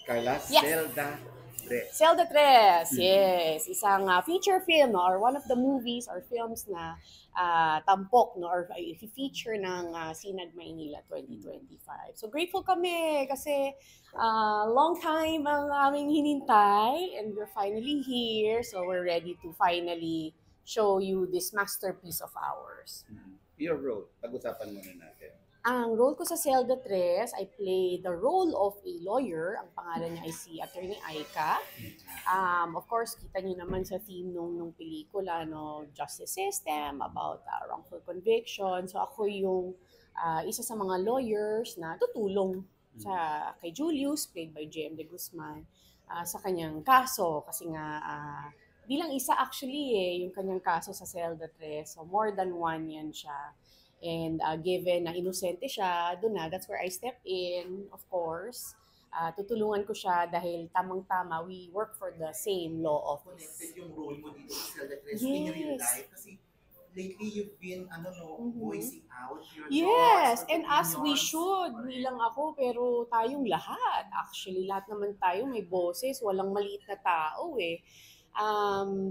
Carla Yes. Zelda Tres. Zelda Tres, yes. Isang feature film, no, or one of the movies or films na tampok, no, or feature ng Sinag Maynila 2025. So grateful kami kasi long time ang aming hinintay and we're finally here. So we're ready to finally show you this masterpiece of ours. Your role, pag-usapan muna natin. Ang role ko sa Zelda Tres, I play the role of a lawyer. Ang pangalan niya ay si Attorney Aika. Of course, kita niyo naman sa theme nung pelikula, no, justice system, about wrongful conviction. So ako yung isa sa mga lawyers na tutulong kay Julius, played by JM De Guzman, sa kanyang kaso. Kasi nga, di lang isa actually yung kanyang kaso sa Zelda Tres. So more than one yan siya. And given na inosente siya, doon na, that's where I step in, of course. Tutulungan ko siya dahil tamang-tama, we work for the same law office. Connected yung role mo dito sa Zelda Tres in real life kasi lately you've been voicing out your Yes, thoughts, and as we opinions. should, hindi lang ako, pero tayong lahat. Actually, lahat naman tayo may boses, walang maliit na tao eh.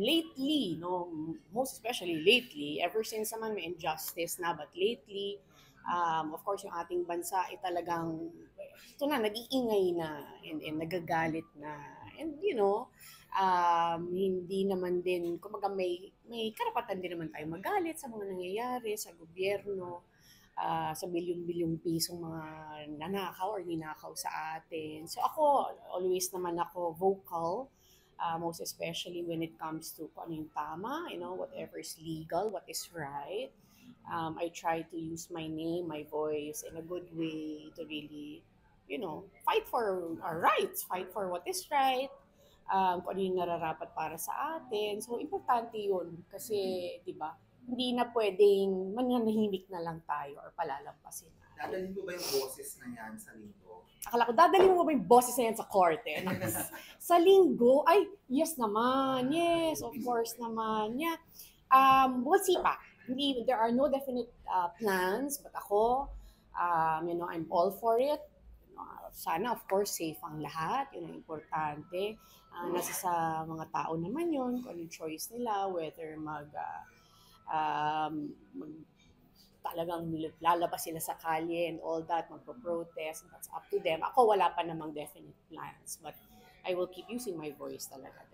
Lately, no, most especially lately, ever since naman may injustice na, but lately, of course, yung ating bansa ay talagang, ito na, nag-iingay na, and nagagalit na. And, hindi naman din, kumbaga may karapatan din naman tayo magalit sa mga nangyayari sa gobyerno, sa bilyong-bilyong pisong mga nanakaw or ninakaw sa atin. So ako, always naman ako vocal, most especially when it comes to kung ano yung tama, whatever is legal, what is right. I try to use my name, my voice in a good way to really, fight for our rights, fight for what is right, kung ano yung nararapat para sa atin. So, importante yun kasi, di ba, hindi na pwedeng mananahimik na lang tayo or palalampasin na. Dadalhin mo ba yung boses na yan sa linggo? Akala ko, dadalhin mo ba yung boses na yan sa korte? Sa linggo? Ay, yes naman. Yes, of course naman. Yeah. We'll see pa. There are no definite plans, but ako, I'm all for it. Sana, of course, safe ang lahat. Yun ang importante. Nasa sa mga tao naman yun, kung anong choice nila, whether talagang lalabas sila sa kalye and all that, magpo-protest, that's up to them. Ako, wala pa namang definite plans, but I will keep using my voice talaga.